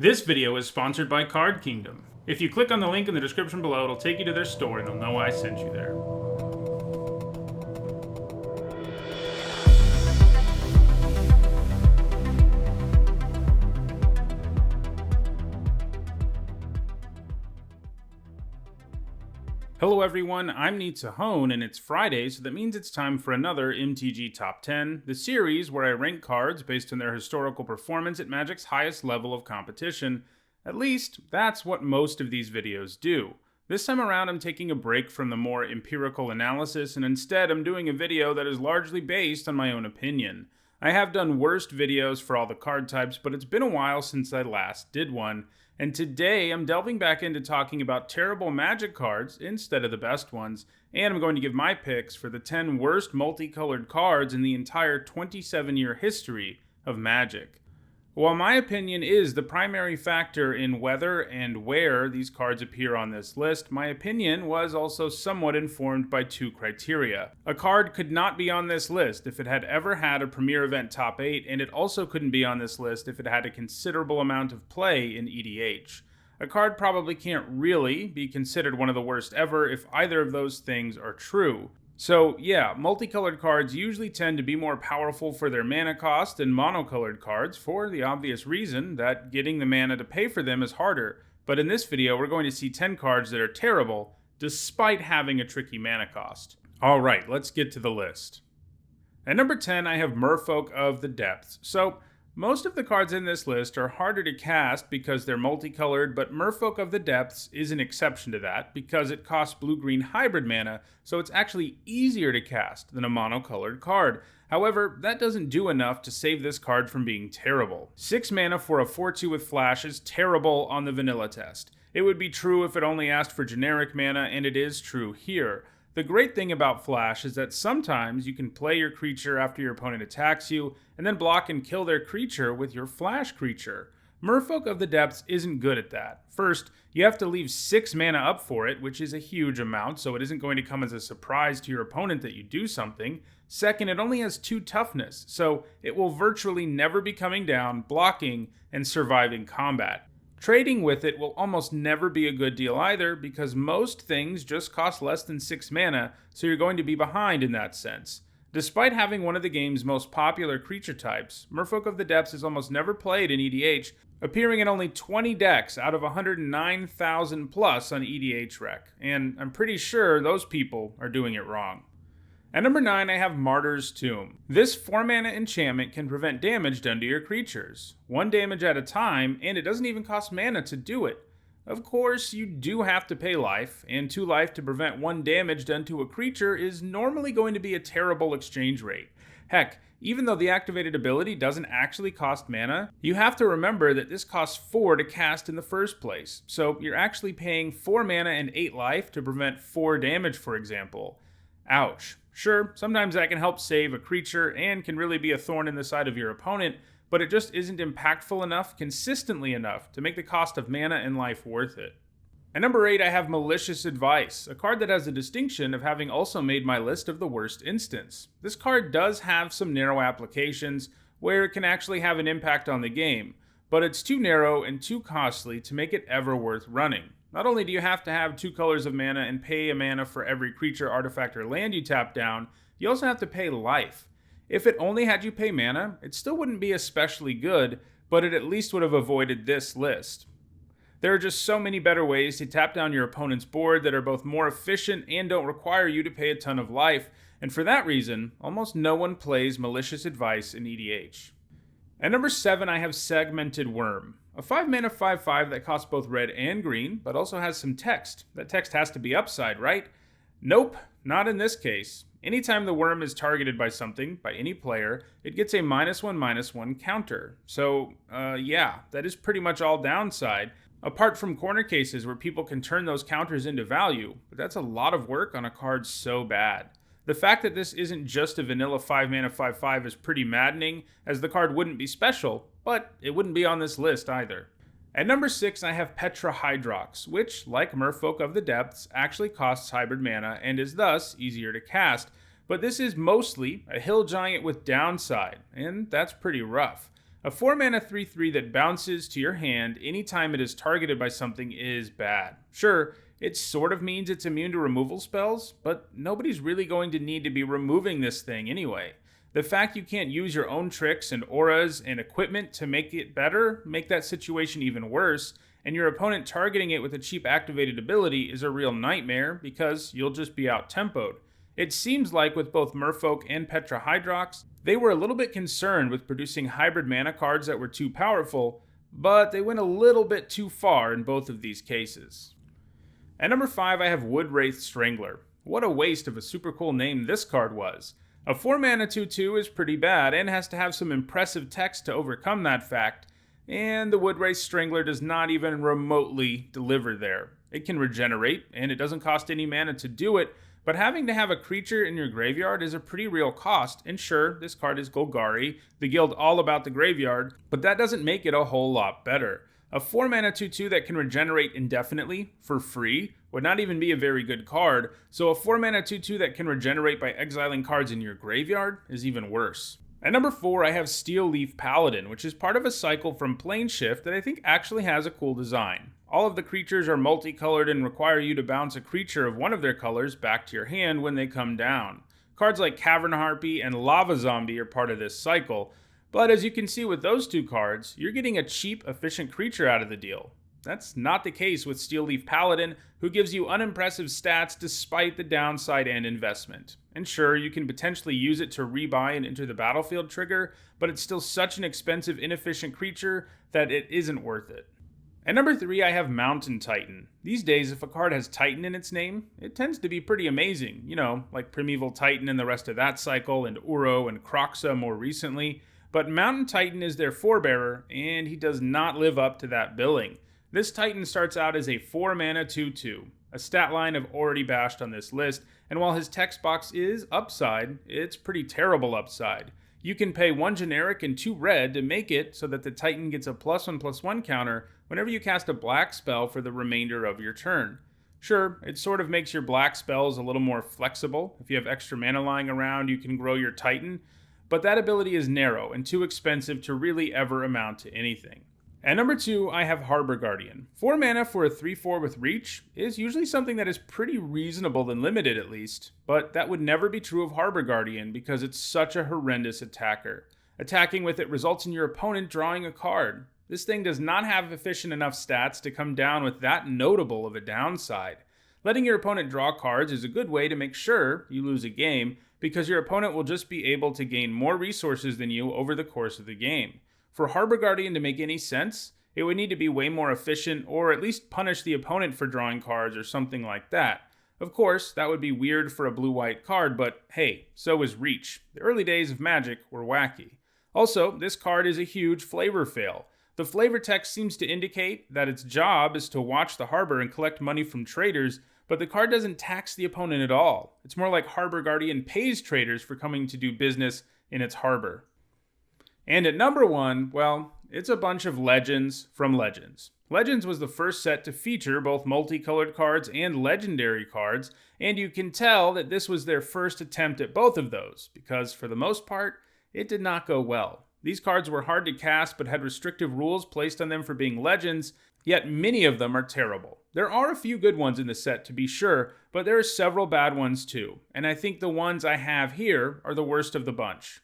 This video is sponsored by Card Kingdom. If you click on the link in the description below, it'll take you to their store and they'll know I sent you there. Hello everyone, I'm Nitsahone, and it's Friday, so that means it's time for another MTG Top 10, the series where I rank cards based on their historical performance at Magic's highest level of competition. At least, that's what most of these videos do. This time around, I'm taking a break from the more empirical analysis, and instead I'm doing a video that is largely based on my own opinion. I have done worst videos for all the card types, but it's been a while since I last did one. And today, I'm delving back into talking about terrible Magic cards instead of the best ones, and I'm going to give my picks for the 10 worst multicolored cards in the entire 27-year history of Magic. While my opinion is the primary factor in whether and where these cards appear on this list, my opinion was also somewhat informed by two criteria. A card could not be on this list if it had ever had a Premier Event Top 8, and it also couldn't be on this list if it had a considerable amount of play in EDH. A card probably can't really be considered one of the worst ever if either of those things are true. So yeah, multicolored cards usually tend to be more powerful for their mana cost than monocolored cards for the obvious reason that getting the mana to pay for them is harder. But in this video, we're going to see 10 cards that are terrible despite having a tricky mana cost. Alright, let's get to the list. At number 10, I have Merfolk of the Depths. So most of the cards in this list are harder to cast because they're multicolored, but Merfolk of the Depths is an exception to that because it costs blue-green hybrid mana, so it's actually easier to cast than a monocolored card. However, that doesn't do enough to save this card from being terrible. 6 mana for a 4/2 with flash is terrible on the vanilla test. It would be true if it only asked for generic mana, and it is true here. The great thing about Flash is that sometimes you can play your creature after your opponent attacks you, and then block and kill their creature with your Flash creature. Merfolk of the Depths isn't good at that. First, you have to leave 6 mana up for it, which is a huge amount, so it isn't going to come as a surprise to your opponent that you do something. Second, it only has 2 toughness, so it will virtually never be coming down, blocking, and surviving combat. Trading with it will almost never be a good deal either because most things just cost less than 6 mana, so you're going to be behind in that sense. Despite having one of the game's most popular creature types, Merfolk of the Depths is almost never played in EDH, appearing in only 20 decks out of 109,000 plus on EDHREC, and I'm pretty sure those people are doing it wrong. At number 9, I have Martyrs' Tomb. This 4-mana enchantment can prevent damage done to your creatures. 1 damage at a time, and it doesn't even cost mana to do it. Of course, you do have to pay life, and 2 life to prevent 1 damage done to a creature is normally going to be a terrible exchange rate. Heck, even though the activated ability doesn't actually cost mana, you have to remember that this costs 4 to cast in the first place. So you're actually paying 4 mana and 8 life to prevent 4 damage, for example. Ouch. Sure, sometimes that can help save a creature and can really be a thorn in the side of your opponent, but it just isn't impactful enough, consistently enough, to make the cost of mana and life worth it. At number 8, I have Malicious Advice, a card that has the distinction of having also made my list of the worst instants. This card does have some narrow applications where it can actually have an impact on the game, but it's too narrow and too costly to make it ever worth running. Not only do you have to have 2 colors of mana and pay a mana for every creature, artifact, or land you tap down, you also have to pay life. If it only had you pay mana, it still wouldn't be especially good, but it at least would have avoided this list. There are just so many better ways to tap down your opponent's board that are both more efficient and don't require you to pay a ton of life, and for that reason, almost no one plays Malicious Advice in EDH. At number 7, I have Segmented Worm. A 5-mana 5/5 that costs both red and green, but also has some text. That text has to be upside, right? Nope, not in this case. Anytime the worm is targeted by something, by any player, it gets a -1/-1 counter. So, yeah, that is pretty much all downside. Apart from corner cases where people can turn those counters into value, but that's a lot of work on a card so bad. The fact that this isn't just a vanilla 5-mana 5/5 is pretty maddening, as the card wouldn't be special, but it wouldn't be on this list either. At number 6, I have Petra Hydrox, which, like Merfolk of the Depths, actually costs hybrid mana and is thus easier to cast, but this is mostly a hill giant with downside, and that's pretty rough. A 4-mana 3/3 that bounces to your hand anytime it is targeted by something is bad. Sure, it sort of means it's immune to removal spells, but nobody's really going to need to be removing this thing anyway. The fact you can't use your own tricks and auras and equipment to make it better make that situation even worse, and your opponent targeting it with a cheap activated ability is a real nightmare because you'll just be out-tempoed. It seems like with both Merfolk and Petra Hydrox, they were a little bit concerned with producing hybrid mana cards that were too powerful, but they went a little bit too far in both of these cases. At number 5, I have Wraith Strangler. What a waste of a super cool name this card was. A 4-mana 2/2 is pretty bad and has to have some impressive text to overcome that fact, and the Wraith Strangler does not even remotely deliver there. It can regenerate, and it doesn't cost any mana to do it, but having to have a creature in your graveyard is a pretty real cost, and sure, this card is Golgari, the guild all about the graveyard, but that doesn't make it a whole lot better. A 4-mana 2/2 that can regenerate indefinitely, for free, would not even be a very good card, so a 4-mana 2/2 that can regenerate by exiling cards in your graveyard is even worse. At number 4, I have Steelleaf Paladin, which is part of a cycle from Planeshift that I think actually has a cool design. All of the creatures are multicolored and require you to bounce a creature of one of their colors back to your hand when they come down. Cards like Cavern Harpy and Lava Zombie are part of this cycle, but as you can see with those two cards, you're getting a cheap, efficient creature out of the deal. That's not the case with Steelleaf Paladin, who gives you unimpressive stats despite the downside and investment. And sure, you can potentially use it to rebuy an Enter the Battlefield trigger, but it's still such an expensive, inefficient creature that it isn't worth it. At number 3, I have Mountain Titan. These days, if a card has Titan in its name, it tends to be pretty amazing. You know, like Primeval Titan and the rest of that cycle, and Uro and Kroxa more recently. But Mountain Titan is their forebearer, and he does not live up to that billing. This Titan starts out as a 4-mana 2/2. A stat line I've already bashed on this list, and while his text box is upside, it's pretty terrible upside. You can pay 1 generic and 2 red to make it so that the Titan gets a +1/+1 counter whenever you cast a black spell for the remainder of your turn. Sure, it sort of makes your black spells a little more flexible. If you have extra mana lying around, you can grow your Titan, but that ability is narrow and too expensive to really ever amount to anything. At number 2, I have Harbor Guardian. 4 mana for a 3/4 with reach is usually something that is pretty reasonable and limited at least, but that would never be true of Harbor Guardian because it's such a horrendous attacker. Attacking with it results in your opponent drawing a card. This thing does not have efficient enough stats to come down with that notable of a downside. Letting your opponent draw cards is a good way to make sure you lose a game because your opponent will just be able to gain more resources than you over the course of the game. For Harbor Guardian to make any sense, it would need to be way more efficient or at least punish the opponent for drawing cards or something like that. Of course, that would be weird for a blue-white card, but hey, so is Reach. The early days of Magic were wacky. Also, this card is a huge flavor fail. The flavor text seems to indicate that its job is to watch the harbor and collect money from traders, but the card doesn't tax the opponent at all. It's more like Harbor Guardian pays traders for coming to do business in its harbor. And at number 1, well, it's a bunch of Legends from Legends. Legends was the first set to feature both multicolored cards and legendary cards, and you can tell that this was their first attempt at both of those, because for the most part, it did not go well. These cards were hard to cast but had restrictive rules placed on them for being Legends, yet many of them are terrible. There are a few good ones in the set to be sure, but there are several bad ones too, and I think the ones I have here are the worst of the bunch.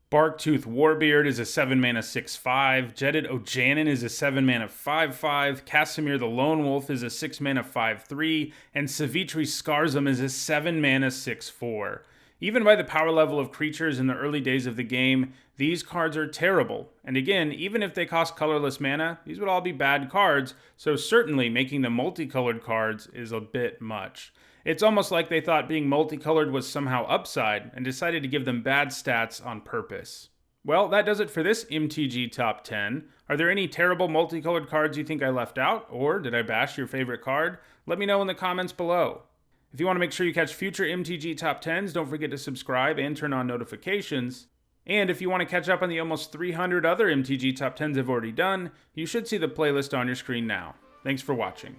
Barktooth Warbeard is a 7-mana 6/5, Jetted Ojanen is a 7-mana 5/5, Casimir the Lone Wolf is a 6-mana 5/3, and Savitri Skarzum is a 7-mana 6/4. Even by the power level of creatures in the early days of the game, these cards are terrible. And again, even if they cost colorless mana, these would all be bad cards, so certainly making them multicolored cards is a bit much. It's almost like they thought being multicolored was somehow upside and decided to give them bad stats on purpose. Well, that does it for this MTG Top 10. Are there any terrible multicolored cards you think I left out, or did I bash your favorite card? Let me know in the comments below. If you want to make sure you catch future MTG Top 10s, don't forget to subscribe and turn on notifications. And if you want to catch up on the almost 300 other MTG Top 10s I've already done, you should see the playlist on your screen now. Thanks for watching.